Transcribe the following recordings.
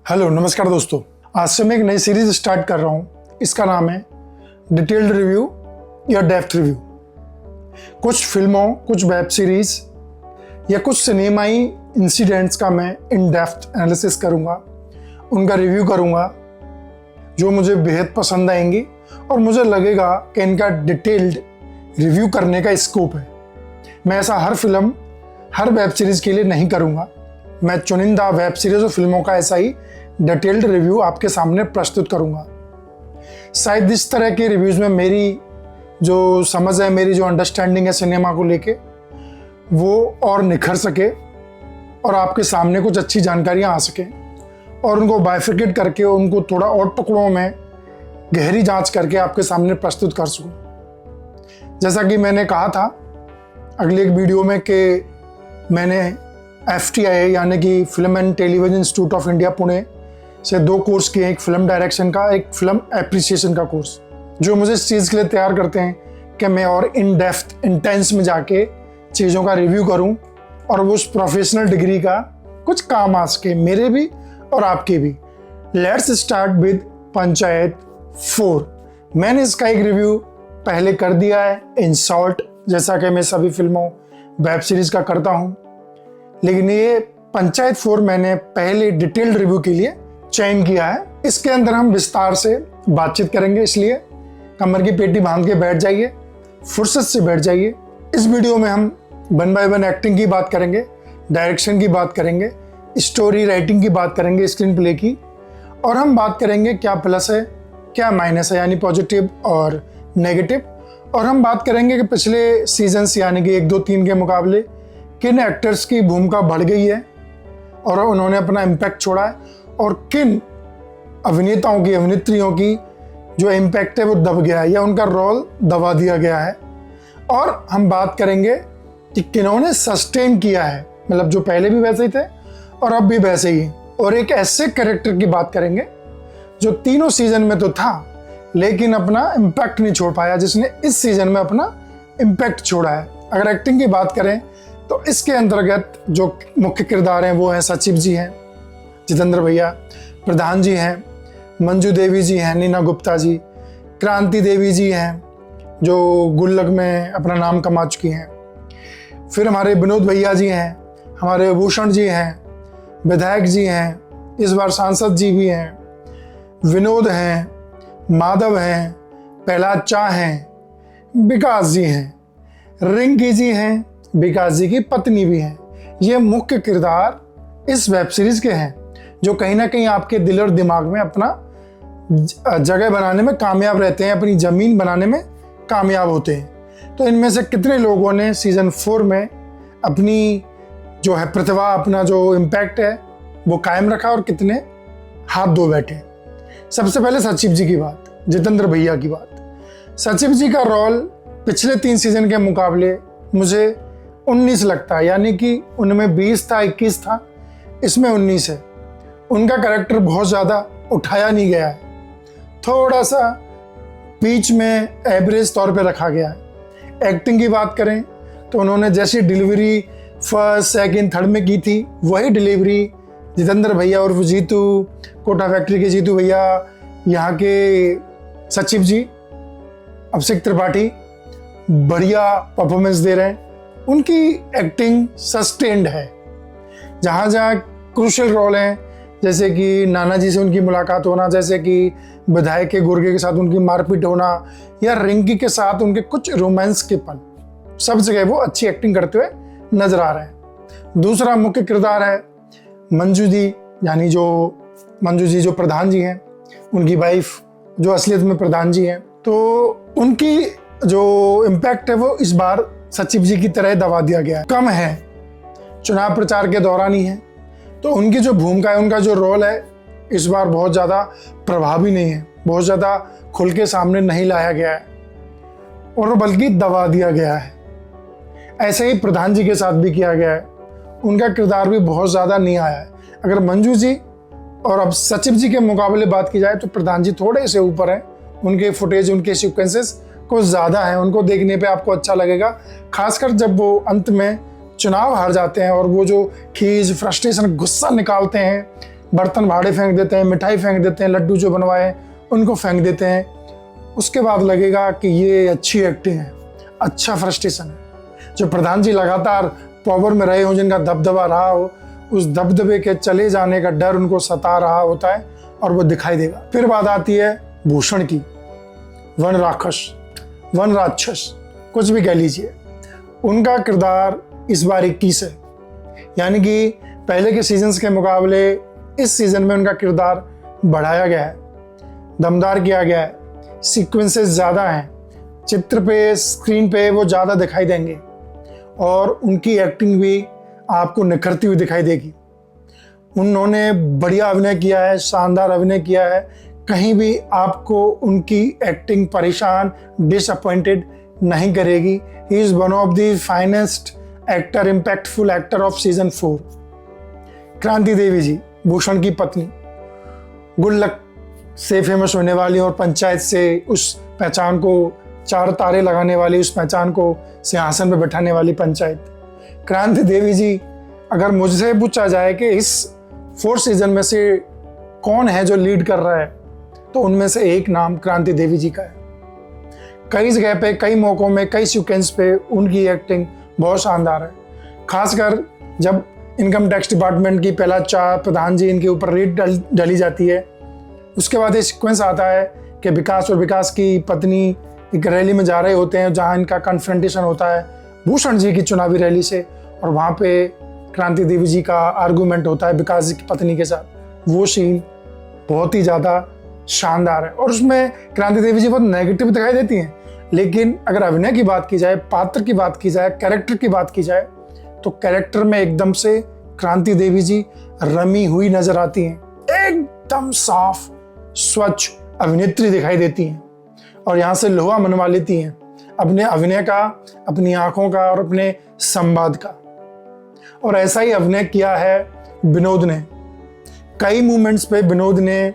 Hello नमस्कार दोस्तों, आज से मैं एक नई सीरीज स्टार्ट कर रहा हूँ। इसका नाम है डिटेल्ड रिव्यू या डेप्थ रिव्यू। कुछ फिल्मों, कुछ वेब सीरीज या कुछ सिनेमाई इंसिडेंट्स का मैं इन डेप्थ एनालिसिस करूँगा, उनका रिव्यू करूँगा जो मुझे बेहद पसंद आएंगी और मुझे लगेगा कि इनका डिटेल्ड रिव्यू करने का स्कोप है। मैं ऐसा हर फिल्म, हर वेब सीरीज़ के लिए नहीं करूँगा। मैं चुनिंदा वेब सीरीज और फिल्मों का ऐसा ही डिटेल्ड रिव्यू आपके सामने प्रस्तुत करूंगा। शायद इस तरह के रिव्यूज़ में मेरी जो समझ है, मेरी जो अंडरस्टैंडिंग है सिनेमा को लेके, वो और निखर सके और आपके सामने कुछ अच्छी जानकारियां आ सके और उनको बाइफिकेट करके उनको थोड़ा और टुकड़ों में गहरी जांच करके आपके सामने प्रस्तुत कर सकूं। जैसा कि मैंने कहा था अगले एक वीडियो में कि मैंने FTI यानी कि film and television institute of India Pune से 2 कोर्स किए, एक फिल्म डायरेक्शन का, एक फिल्म एप्रिसिएशन का कोर्स, जो मुझे इस चीज़ के लिए तैयार करते हैं कि मैं और इन डेप्थ, इंटेंस में जाके चीज़ों का रिव्यू करूं और वो उस प्रोफेशनल डिग्री का कुछ काम आ सके, मेरे भी और आपके भी। Let's start with panchayat 4। मैंने इसका एक रिव्यू पहले कर दिया है इन शॉर्ट, जैसा कि मैं सभी फिल्मों, वेब सीरीज़ का करता हूँ, लेकिन ये पंचायत 4 मैंने पहले डिटेल्ड रिव्यू के लिए चयन किया है। इसके अंदर हम विस्तार से बातचीत करेंगे, इसलिए कमर की पेटी बांध के बैठ जाइए, फुर्सत से बैठ जाइए। इस वीडियो में हम 1 बाय 1 एक्टिंग की बात करेंगे, डायरेक्शन की बात करेंगे, स्टोरी राइटिंग की बात करेंगे, स्क्रीन प्ले की, और हम बात करेंगे क्या प्लस है क्या माइनस है, यानी पॉजिटिव और नेगेटिव। और हम बात करेंगे कि पिछले सीजन्स यानी कि 1, 2, 3 के मुकाबले किन एक्टर्स की भूमिका बढ़ गई है और उन्होंने अपना इम्पैक्ट छोड़ा है, और किन अभिनेताओं की, अभिनेत्रियों की जो इम्पैक्ट है वो दब गया है या उनका रोल दबा दिया गया है। और हम बात करेंगे कि किन्होंने सस्टेन किया है, मतलब जो पहले भी वैसे ही थे और अब भी वैसे ही। और एक ऐसे कैरेक्टर की बात करेंगे जो तीनों सीजन में तो था लेकिन अपना इम्पैक्ट नहीं छोड़ पाया, जिसने इस सीजन में अपना इम्पैक्ट छोड़ा है। अगर एक्टिंग की बात करें तो इसके अंतर्गत जो मुख्य किरदार हैं वो हैं सचिव जी हैं, जितेंद्र भैया, प्रधान जी हैं, मंजू देवी जी हैं, नीना गुप्ता जी, क्रांति देवी जी हैं जो गुल्लक में अपना नाम कमा चुकी हैं, फिर हमारे विनोद भैया जी हैं, हमारे भूषण जी हैं, विधायक जी हैं, इस बार सांसद जी भी हैं, विनोद हैं, माधव हैं, प्रहलाद चा हैं, विकास जी हैं, रिंकी जी हैं, विकास जी की पत्नी भी हैं। ये मुख्य किरदार इस वेब सीरीज के हैं जो कहीं ना कहीं आपके दिल और दिमाग में अपना जगह बनाने में कामयाब रहते हैं, अपनी ज़मीन बनाने में कामयाब होते हैं। तो इनमें से कितने लोगों ने सीज़न 4 में अपनी जो है प्रतिभा, अपना जो इम्पैक्ट है वो कायम रखा और कितने हाथ धो बैठे। सबसे पहले सचिव जी की बात, जितेंद्र भैया की बात। सचिव जी का रोल पिछले 3 सीजन के मुकाबले मुझे 19 लगता है, यानी कि उनमें 20 था, 21 था, इसमें 19 है। उनका कैरेक्टर बहुत ज़्यादा उठाया नहीं गया है, थोड़ा सा बीच में एवरेज तौर पे रखा गया है। एक्टिंग की बात करें तो उन्होंने जैसी डिलीवरी फर्स्ट, सेकंड, थर्ड में की थी, वही डिलीवरी जितेंद्र भैया और जीतू, कोटा फैक्ट्री के जीतू भैया, यहाँ के सचिव जी अभिषेक त्रिपाठी बढ़िया परफॉर्मेंस दे रहे हैं। उनकी एक्टिंग सस्टेन्ड है। जहाँ जहाँ क्रूशियल रोल हैं, जैसे कि नाना जी से उनकी मुलाकात होना, जैसे कि विधायक के गुर्गे के साथ उनकी मारपीट होना, या रिंकी के साथ उनके कुछ रोमांस के पल, सब जगह वो अच्छी एक्टिंग करते हुए नजर आ रहे हैं। दूसरा मुख्य किरदार है मंजू जी, यानी जो मंजू जी जो प्रधान जी हैं, उनकी वाइफ जो असलियत में प्रधान जी हैं। तो उनकी जो इम्पैक्ट है वो इस बार सचिव जी की तरह दबा दिया गया है, कम है, चुनाव प्रचार के दौरान ही है। तो उनकी जो भूमिका है, उनका जो रोल है, इस बार बहुत ज़्यादा प्रभावी नहीं है, बहुत ज़्यादा खुल के सामने नहीं लाया गया है और बल्कि दबा दिया गया है। ऐसे ही प्रधान जी के साथ भी किया गया है, उनका किरदार भी बहुत ज़्यादा नहीं आया है। अगर मंजू जी और अब सचिव जी के मुकाबले बात की जाए तो प्रधान जी थोड़े से ऊपर हैं, उनके फुटेज, उनके सीक्वेंसेस कुछ ज़्यादा है, उनको देखने पे आपको अच्छा लगेगा, खासकर जब वो अंत में चुनाव हार जाते हैं और वो जो खीज, फ्रस्ट्रेशन, गुस्सा निकालते हैं बर्तन भाड़े फेंक देते हैं, मिठाई फेंक देते हैं, लड्डू जो बनवाए उनको फेंक देते हैं। उसके बाद लगेगा कि ये अच्छी एक्टिंग है, अच्छा फ्रस्ट्रेशन है। जो प्रधान जी लगातार पावर में रहे हो, जिनका दबदबा रहा हो, उस दबदबे के चले जाने का डर उनको सता रहा होता है और वो दिखाई देगा। फिर बात आती है भूषण की। वन राक्षस कुछ भी कह लीजिए, उनका किरदार इस बार 21 है, यानी कि पहले के सीजन्स के मुकाबले इस सीजन में उनका किरदार बढ़ाया गया है, दमदार किया गया है, सीक्वेंसेस ज़्यादा हैं, चित्र पे स्क्रीन पे वो ज़्यादा दिखाई देंगे और उनकी एक्टिंग भी आपको निखरती हुई दिखाई देगी। उन्होंने बढ़िया अभिनय किया है, शानदार अभिनय किया है, कहीं भी आपको उनकी एक्टिंग परेशान, डिसअपॉइंटेड नहीं करेगी। He is one of the finest actor, impactful actor off season 4। क्रांति देवी जी, भूषण की पत्नी, गुल्लक से फेमस होने वाली और पंचायत से उस पहचान को 4 तारे लगाने वाली, उस पहचान को सिंहासन पर बैठाने वाली पंचायत क्रांति देवी जी। अगर मुझसे पूछा जाए कि इस 4 सीजन में से कौन है जो लीड कर रहा है, तो उनमें से एक नाम क्रांति देवी जी का है। कई जगह पे, कई मौकों में, कई सीक्वेंस पे उनकी एक्टिंग बहुत शानदार है। खासकर जब इनकम टैक्स डिपार्टमेंट की पहला चार प्रधान जी इनके ऊपर रेड डली जाती है, उसके बाद ये सीक्वेंस आता है कि विकास और विकास की पत्नी एक रैली में जा रहे होते हैं जहाँ इनका कन्फ्रंटेशन होता है भूषण जी की चुनावी रैली से, और वहाँ पे क्रांति देवी जी का आर्गूमेंट होता है विकास जी की पत्नी के साथ। वो सीन बहुत ही ज़्यादा शानदार है और उसमें क्रांति देवी जी बहुत नेगेटिव दिखाई देती हैं, लेकिन अगर अभिनय की बात की जाए, पात्र की बात की जाए, कैरेक्टर की बात की जाए, तो कैरेक्टर में एकदम से क्रांति देवी जी रमी हुई नजर आती हैं। एकदम साफ स्वच्छ अभिनेत्री दिखाई देती हैं और यहाँ से लोहा मनवा लेती हैं अपने अभिनय का, अपनी आंखों का और अपने संवाद का। और ऐसा ही अभिनय किया है विनोद ने। कई मूवमेंट्स पे विनोद ने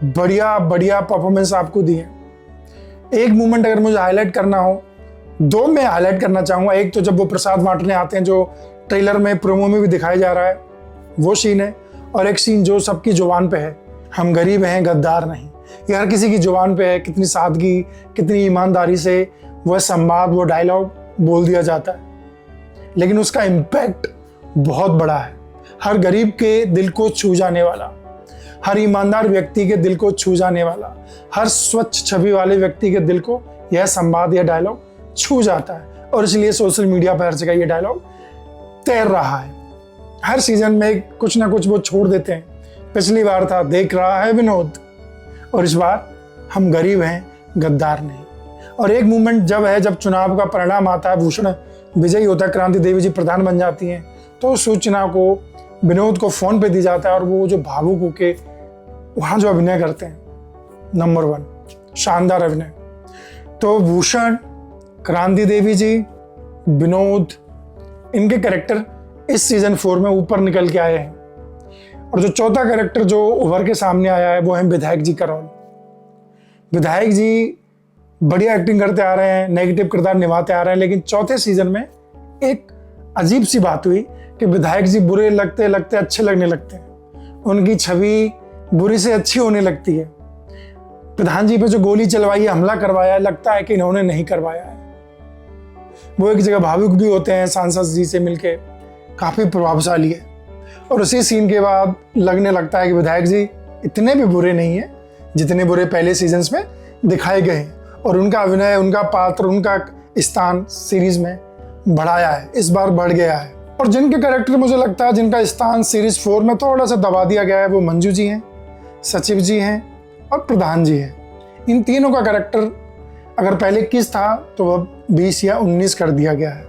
बढ़िया बढ़िया परफॉर्मेंस आपको दी है। एक मूवमेंट अगर मुझे हाईलाइट करना हो, 2 मैं हाईलाइट करना चाहूँगा। एक तो जब वो प्रसाद बांटने आते हैं, जो ट्रेलर में, प्रोमो में भी दिखाया जा रहा है, वो सीन है। और एक सीन जो सबकी जुबान पे है, हम गरीब हैं गद्दार नहीं। ये हर किसी की जुबान पे है। कितनी सादगी, कितनी ईमानदारी से वह संवाद, वो डायलॉग बोल दिया जाता है, लेकिन उसका इम्पैक्ट बहुत बड़ा है। हर गरीब के दिल को छू जाने वाला, हर ईमानदार व्यक्ति के दिल को छू जाने वाला, हर स्वच्छ छवि वाले व्यक्ति के दिल को यह संवाद, यह डायलॉग छू जाता है। और इसलिए सोशल मीडिया पर हर जगह ये डायलॉग तैर रहा है। हर सीजन में कुछ ना कुछ वो छोड़ देते हैं। पिछली बार था देख रहा है विनोद, और इस बार हम गरीब हैं गद्दार नहीं। और एक मूवमेंट जब है, जब चुनाव का परिणाम आता है, भूषण विजयी होता है, क्रांति देवी जी प्रधान बन जाती हैं, तो उस सूचना को विनोद को फोन पे दी जाता है और वो जो भावुक होके वहाँ जो अभिनय करते हैं, नंबर 1 शानदार अभिनय। तो भूषण, क्रांति देवी जी, विनोद, इनके कैरेक्टर इस सीजन 4 में ऊपर निकल के आए हैं। और जो चौथा कैरेक्टर जो उभर के सामने आया है, वो है विधायक जी का रोल। विधायक जी बढ़िया एक्टिंग करते आ रहे हैं, नेगेटिव किरदार निभाते आ रहे हैं, लेकिन चौथे सीजन में एक अजीब सी बात हुई कि विधायक जी बुरे लगते लगते अच्छे लगने लगते हैं। उनकी छवि बुरी से अच्छी होने लगती है। प्रधान जी पे जो गोली चलवाई है, हमला करवाया है, लगता है कि इन्होंने नहीं करवाया है। वो एक जगह भावुक भी होते हैं, सांसद जी से मिलके काफी प्रभावशाली है। और उसी सीन के बाद लगने लगता है कि विधायक जी इतने भी बुरे नहीं है जितने बुरे पहले सीजन्स में दिखाए गए हैं। और उनका अभिनय, उनका पात्र, उनका स्थान सीरीज में बढ़ाया है, इस बार बढ़ गया है। और जिनके कैरेक्टर मुझे लगता है जिनका स्थान सीरीज 4 में थोड़ा सा दबा दिया गया है, वो मंजू जी हैं, सचिव जी हैं और प्रधान जी हैं। इन तीनों का कैरेक्टर अगर पहले 21 था तो वह 20 या 19 कर दिया गया है।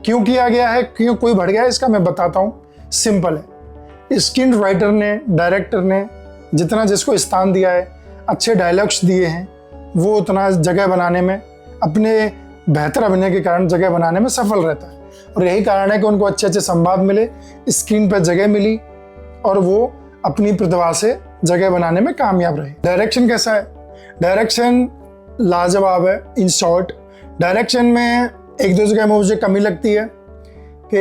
क्यों किया गया है, क्यों कोई बढ़ गया है, इसका मैं बताता हूँ। सिंपल है, स्क्रीन राइटर ने, डायरेक्टर ने जितना जिसको स्थान दिया है, अच्छे डायलॉग्स दिए हैं, वो उतना जगह बनाने में, अपने बेहतर अभिनय के कारण जगह बनाने में सफल रहता है। और यही कारण है कि उनको अच्छे अच्छे संवाद मिले, स्क्रीन पर जगह मिली और वो अपनी प्रतिभा से जगह बनाने में कामयाब रहे। डायरेक्शन कैसा है? डायरेक्शन लाजवाब है। इन शॉर्ट, डायरेक्शन में 1-2 जगह में मुझे कमी लगती है कि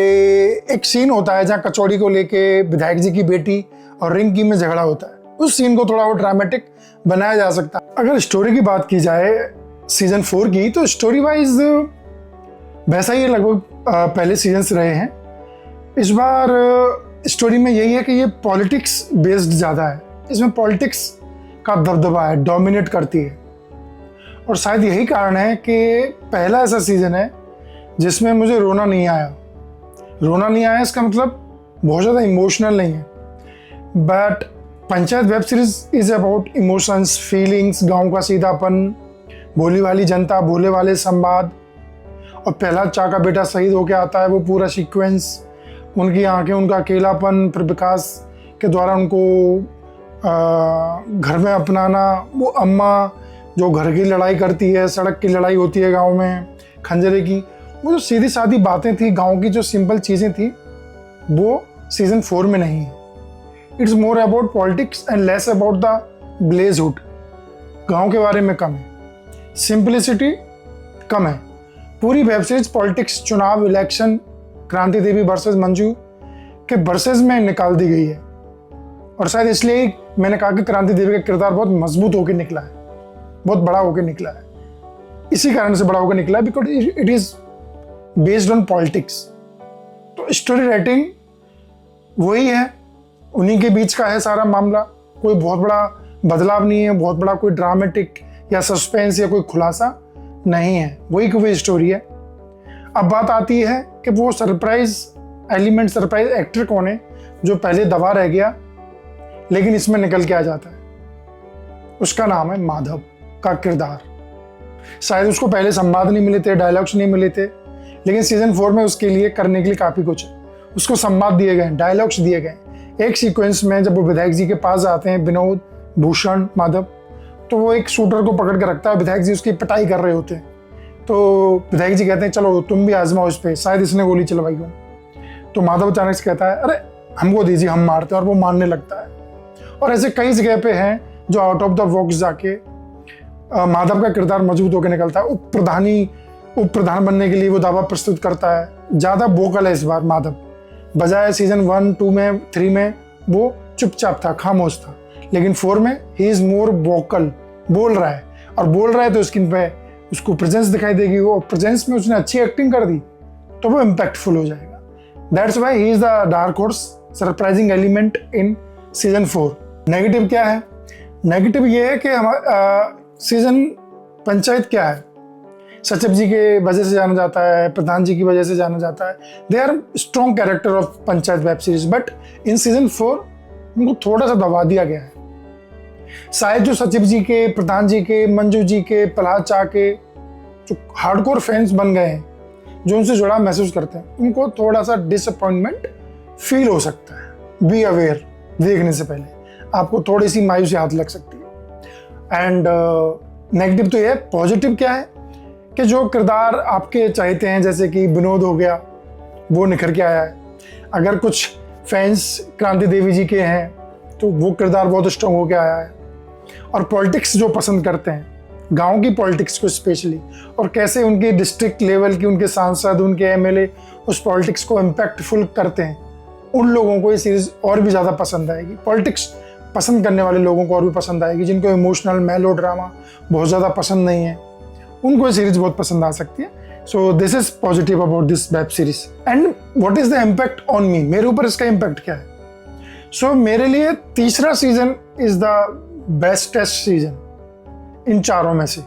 एक सीन होता है जहाँ कचौड़ी को लेके विधायक जी की बेटी और रिंकी में झगड़ा होता है, उस सीन को थोड़ा और ड्रामेटिक बनाया जा सकता है। अगर स्टोरी की बात की जाए सीजन 4 की, तो स्टोरी वाइज वैसा ही लगभग पहले सीजन्स रहे हैं। इस बार स्टोरी में यही है कि ये पॉलिटिक्स बेस्ड ज़्यादा है, इसमें पॉलिटिक्स का दबदबा है, डोमिनेट करती है। और शायद यही कारण है कि पहला ऐसा सीजन है जिसमें मुझे रोना नहीं आया। रोना नहीं आया इसका मतलब बहुत ज़्यादा इमोशनल नहीं है, but panchayat web series is about emotions, feelings, गांव का सीधापन, भोली वाली जनता, भोले वाले संवाद, और पहला चा का बेटा शहीद होके आता है, वो पूरा सीक्वेंस, उनकी आंखें, उनका अकेलापन, फिर विकास के द्वारा उनको घर में अपनाना, वो अम्मा जो घर की लड़ाई करती है, सड़क की लड़ाई होती है गांव में, खंजरे की, वो जो सीधी सादी बातें थी, गांव की जो सिंपल चीज़ें थी, वो सीजन 4 में नहीं है। It's more about politics and less about the ब्लेजहुड। गांव के बारे में कम है, सिंपलिसिटी कम है। पूरी वेब सीरीज पॉलिटिक्स, चुनाव, इलेक्शन, क्रांति देवी वर्सेस मंजू के वर्सेस में निकाल दी गई है। और शायद इसलिए मैंने कहा कि क्रांति देवी का किरदार बहुत मजबूत होकर निकला है, बहुत बड़ा होकर निकला है। इसी कारण से बड़ा होकर निकला है because it is based on politics. तो स्टोरी राइटिंग वही है, उन्हीं के बीच का है सारा मामला। कोई बहुत बड़ा बदलाव नहीं है, बहुत बड़ा कोई ड्रामेटिक या सस्पेंस या कोई खुलासा नहीं है, वही की वही स्टोरी है। अब बात आती है कि वो सरप्राइज एलिमेंट, सरप्राइज एक्टर कौन है जो पहले दबा रह गया लेकिन इसमें निकल के आ जाता है। उसका नाम है माधव का किरदार। शायद उसको पहले संवाद नहीं मिले थे, डायलॉग्स नहीं मिले थे, लेकिन सीजन 4 में उसके लिए करने के लिए काफ़ी कुछ है। उसको संवाद दिए गए, डायलॉग्स दिए गए। एक सीक्वेंस में जब वो विधायक जी के पास आते हैं, विनोद भूषण माधव, तो वो एक शूटर को पकड़ के रखता है, विधायक जी उसकी पिटाई कर रहे होते हैं। तो विधायक जी कहते हैं चलो तुम भी आजमाओ इस पे, शायद इसने गोली चलवाई हो। तो माधव अचानक से कहता है अरे हमको दीजिए, हम मारते हैं, और वो मारने लगता है। और ऐसे कई जगह पे हैं जो आउट ऑफ द बॉक्स जाके माधव का किरदार मजबूत होकर निकलता है। उप प्रधान बनने के लिए वो दावा प्रस्तुत करता है। ज़्यादा वोकल है इस बार माधव, बजाय सीजन 1, 2 में, 3 में वो चुपचाप था, खामोश था, लेकिन 4 में ही इज मोर वोकल, बोल रहा है। और बोल रहा है तो स्क्रीन पे उसको प्रेजेंस दिखाई देगी, वो प्रेजेंस में उसने अच्छी एक्टिंग कर दी तो वो इम्पैक्टफुल हो जाएगा। That's why he is the dark horse, surprising element in season 4। Negative क्या है? नेगेटिव ये है कि हमारा सीजन पंचायत क्या है, सचिव जी के वजह से जाना जाता है, प्रधान जी की वजह से जाना जाता है। They are strong character of Panchayat web series, but in season 4 उनको थोड़ा सा दबा दिया गया है। शायद जो सचिव जी के, प्रधान जी के, मंजू जी के, प्रहलाद चा के जो हार्डकोर फैंस बन गए हैं, जो उनसे जुड़ा महसूस करते हैं, उनको थोड़ा सा डिसअपॉइंटमेंट फील हो सकता है। बी अवेयर, देखने से पहले आपको थोड़ी सी मायूसी हाथ लग सकती है। एंड नेगेटिव तो ये। पॉजिटिव क्या है कि जो किरदार आपके चाहते हैं, जैसे कि विनोद हो गया, वो निखर के आया है। अगर कुछ फैंस क्रांति देवी जी के हैं तो वो किरदार बहुत स्ट्रॉन्ग होके आया है। और पॉलिटिक्स जो पसंद करते हैं, गांव की पॉलिटिक्स को स्पेशली, और कैसे उनके डिस्ट्रिक्ट लेवल की उनके सांसद, उनके एमएलए उस पॉलिटिक्स को इम्पैक्टफुल करते हैं, उन लोगों को ये सीरीज और भी ज़्यादा पसंद आएगी। पॉलिटिक्स पसंद करने वाले लोगों को और भी पसंद आएगी। जिनको इमोशनल मेलो ड्रामा बहुत ज़्यादा पसंद नहीं है, उनको ये सीरीज बहुत पसंद आ सकती है। So this is positive about this web series. And what is the impact on मी, मेरे ऊपर इसका इम्पैक्ट क्या है? सो मेरे लिए तीसरा season is the bestest season in चारों में से।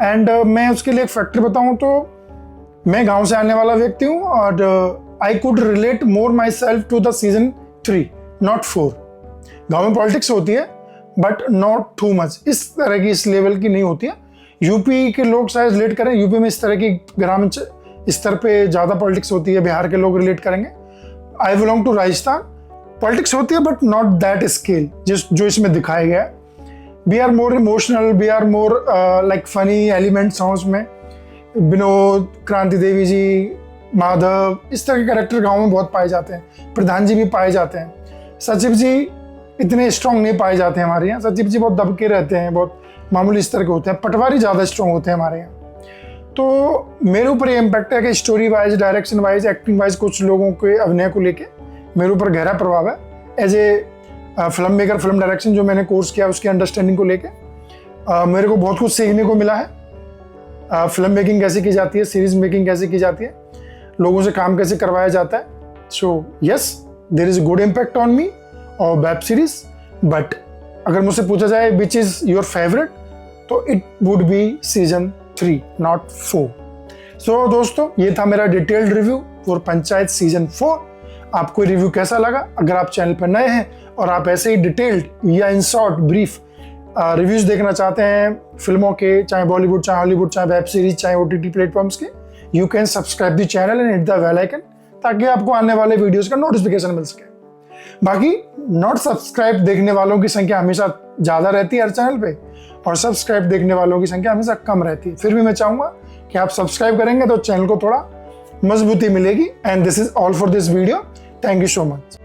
एंड मैं उसके लिए एक फैक्टर बताऊं तो मैं गांव से आने वाला व्यक्ति हूं, और I could relate more myself to the season 3, not 4। गांव में पॉलिटिक्स होती है बट नॉट टू मच, इस तरह की, इस लेवल की नहीं होती है। यूपी के लोग शायद रिलेट करें, यूपी में इस तरह की ग्रामीण स्तर पे ज़्यादा पॉलिटिक्स होती है, बिहार के लोग रिलेट करेंगे। I belong to Rajasthan, politics होती है बट नॉट दैट स्केल जो इसमें दिखाया गया है। We are more emotional, we are more like funny elements हैं उसमें। विनोद, क्रांति देवी जी, माधव, इस तरह के कैरेक्टर गांव में बहुत पाए जाते हैं। प्रधान जी भी पाए जाते हैं। सचिव जी इतने स्ट्रॉन्ग नहीं पाए जाते हैं हमारे यहाँ। सचिव जी बहुत दबके रहते हैं, बहुत मामूली स्तर के होते हैं। पटवारी ज़्यादा स्ट्रॉन्ग होते हैं हमारे यहाँ। तो मेरे ऊपर ये इम्पैक्ट है कि story wise, direction wise, acting wise कुछ लोगों के अभिनय को लेके मेरे ऊपर गहरा प्रभाव है। As a film maker, film direction जो मैंने कोर्स किया उसकी अंडरस्टैंडिंग को लेके मेरे को बहुत कुछ सीखने को मिला है। फिल्म मेकिंग कैसे की जाती है, सीरीज मेकिंग कैसे की जाती है, लोगों से काम कैसे करवाया जाता है। So yes, there is a good impact on me और वेब सीरीज। बट अगर मुझसे पूछा जाए विच इज योर फेवरेट, तो it would be season 3 not 4। So दोस्तों, ये था मेरा detailed review for Panchayat season 4। आपको रिव्यू कैसा लगा? अगर आप चैनल पर नए हैं और आप ऐसे ही डिटेल्ड या इन शॉर्ट ब्रीफ रिव्यूज देखना चाहते हैं फिल्मों के, चाहे बॉलीवुड, चाहे हॉलीवुड, चाहे वेब सीरीज, चाहे OTT प्लेटफॉर्म्स के, you can subscribe the channel and hit the bell icon, ताकि आपको आने वाले वीडियोस का नोटिफिकेशन मिल सके। बाकी नॉट सब्सक्राइब देखने वालों की संख्या हमेशा ज़्यादा रहती है हर चैनल पे, और सब्सक्राइब देखने वालों की संख्या हमेशा कम रहती है। फिर भी मैं चाहूँगा कि आप सब्सक्राइब करेंगे तो चैनल को थोड़ा मजबूती मिलेगी। And this is all for this video. Thank you so much.